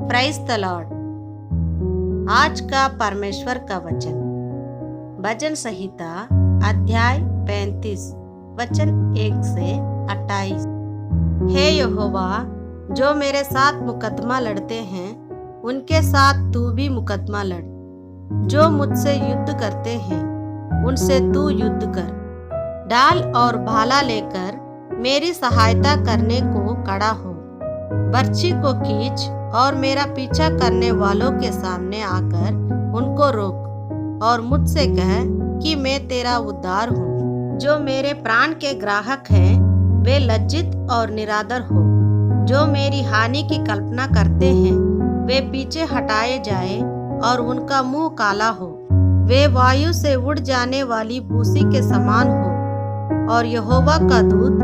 Prize the Lord. आज का परमेश्वर का वचन भजन संहिता अध्याय 35 वचन 1 से 28। हे यहोवा, जो मेरे साथ मुकदमा लड़ते हैं उनके साथ तू भी मुकदमा लड़। जो मुझसे युद्ध करते हैं उनसे तू युद्ध कर। डाल और भाला लेकर मेरी सहायता करने को खड़ा हो। बर्छी को खींच और मेरा पीछा करने वालों के सामने आकर उनको रोक और मुझसे कह कि मैं तेरा उद्धार हूँ। जो मेरे प्राण के ग्राहक हैं वे लज्जित और निरादर हो। जो मेरी हानि की कल्पना करते हैं वे पीछे हटाए जाए और उनका मुंह काला हो। वे वायु से उड़ जाने वाली भूसी के समान हो और यहोवा का दूत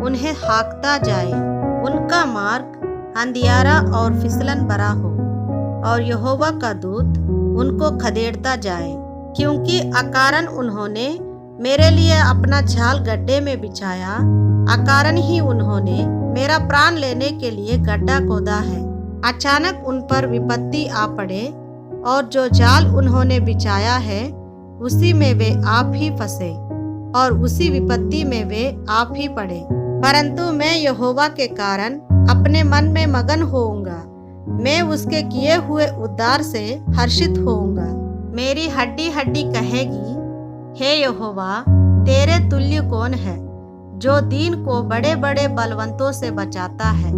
उन्हें हाँकता जाए। उनका मार्ग अंधियारा और फिसलन भरा हो और यहोवा का दूत उनको खदेड़ता जाए। क्योंकि अकारण उन्होंने मेरे लिए अपना झाल गड्ढे में बिछाया, अकारण ही उन्होंने मेरा प्राण लेने के लिए गड्ढा खोदा है। अचानक उन पर विपत्ति आ पड़े और जो जाल उन्होंने बिछाया है उसी में वे आप ही फंसे और उसी विपत्ति में वे आप ही पड़े। परंतु मैं यहोवा के कारण अपने मन में मगन होऊंगा। मैं उसके किए हुए उद्धार से हर्षित होऊंगा। मेरी हड्डी हड्डी कहेगी, हे यहोवा, तेरे तुल्य कौन है? जो दीन को बड़े बड़े बलवंतों से बचाता है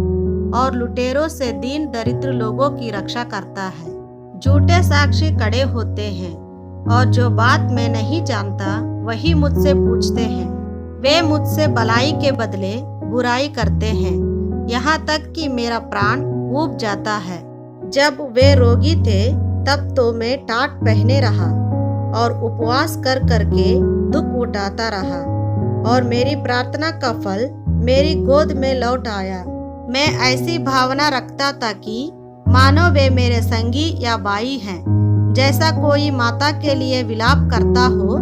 और लुटेरों से दीन दरिद्र लोगों की रक्षा करता है। झूठे साक्षी खड़े होते हैं और जो बात मैं नहीं जानता वही मुझसे पूछते हैं। वे मुझसे भलाई के बदले बुराई करते हैं, यहाँ तक कि मेरा प्राण ऊब जाता है। जब वे रोगी थे तब तो मैं टाट पहने रहा और उपवास कर करके दुख उठाता रहा और मेरी प्रार्थना का फल मेरी गोद में लौट आया। मैं ऐसी भावना रखता था कि मानो वे मेरे संगी या भाई हैं। जैसा कोई माता के लिए विलाप करता हो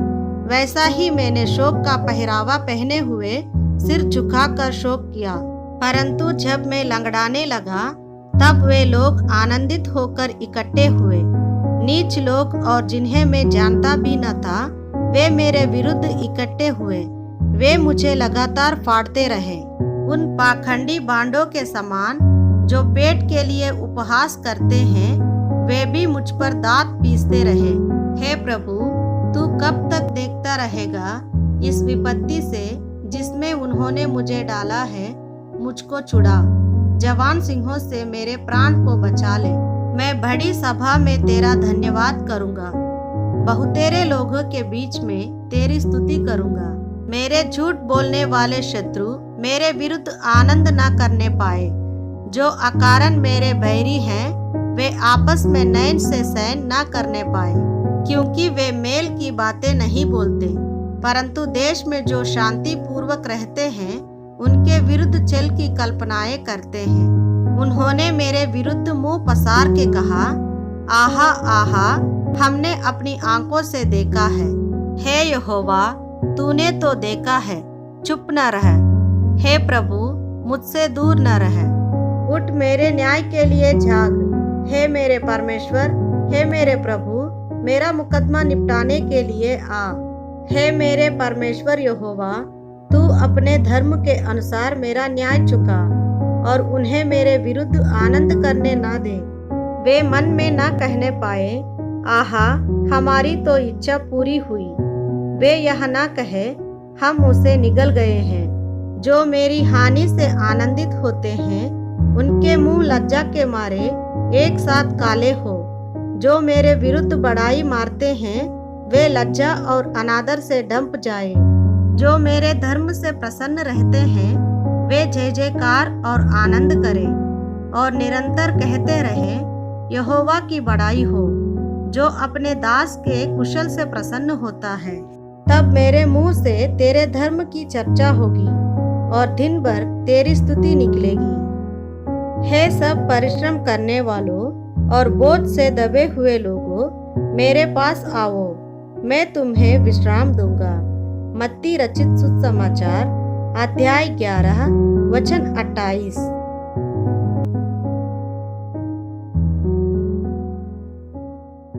वैसा ही मैंने शोक का पहरावा पहने हुए सिर झुकाकर शोक किया। परंतु जब मैं लंगड़ाने लगा तब वे लोग आनंदित होकर इकट्ठे हुए। नीच लोग और जिन्हें मैं जानता भी न था वे मेरे विरुद्ध इकट्ठे हुए। वे मुझे लगातार फाड़ते रहे। उन पाखंडी बांडों के समान जो पेट के लिए उपहास करते हैं वे भी मुझ पर दांत पीसते रहे। हे प्रभु, तू कब तक देखता रहेगा? इस विपत्ति से जिसमें उन्होंने मुझे डाला है मुझको छुड़ा। जवान सिंहों से मेरे प्राण को बचा ले। मैं बड़ी सभा में तेरा धन्यवाद करूंगा। बहुतेरे लोगों के बीच में तेरी स्तुति करूंगा। मेरे झूठ बोलने वाले शत्रु मेरे विरुद्ध आनंद न करने पाए। जो अकारण मेरे बैरी हैं वे आपस में नैन से सहन न करने पाए। क्योंकि वे मेल की बातें नहीं बोलते, परंतु देश में जो शांति पूर्वक रहते हैं उनके विरुद्ध छल की कल्पनाएं करते हैं। उन्होंने मेरे विरुद्ध मुंह पसार के कहा, आहा आहा, हमने अपनी आंखों से देखा है। हे यहोवा, तूने तो देखा है, चुप न रह। हे प्रभु, मुझसे दूर न रह। उठ मेरे न्याय के लिए जाग। हे मेरे परमेश्वर, हे मेरे प्रभु, मेरा मुकदमा निपटाने के लिए आ। हे मेरे परमेश्वर यहोवा, तू अपने धर्म के अनुसार मेरा न्याय चुका और उन्हें मेरे विरुद्ध आनंद करने ना दे। वे मन में ना कहने पाए, आहा, हमारी तो इच्छा पूरी हुई। वे यह ना कहे, हम उसे निगल गए हैं। जो मेरी हानि से आनंदित होते हैं उनके मुंह लज्जा के मारे एक साथ काले हो। जो मेरे विरुद्ध बड़ाई मारते हैं वे लज्जा और अनादर से डंप जाए। जो मेरे धर्म से प्रसन्न रहते हैं वे जय जयकार और आनंद करें और निरंतर कहते रहे, यहोवा की बड़ाई हो। जो अपने दास के कुशल से प्रसन्न होता है। तब मेरे मुंह से तेरे धर्म की चर्चा होगी और दिन भर तेरी स्तुति निकलेगी। हे सब परिश्रम करने वालों और बोझ से दबे हुए लोगों, मेरे पास आओ, मैं तुम्हें विश्राम दूंगा। मत्ती रचित सुसमाचार अध्याय 11 वचन 28।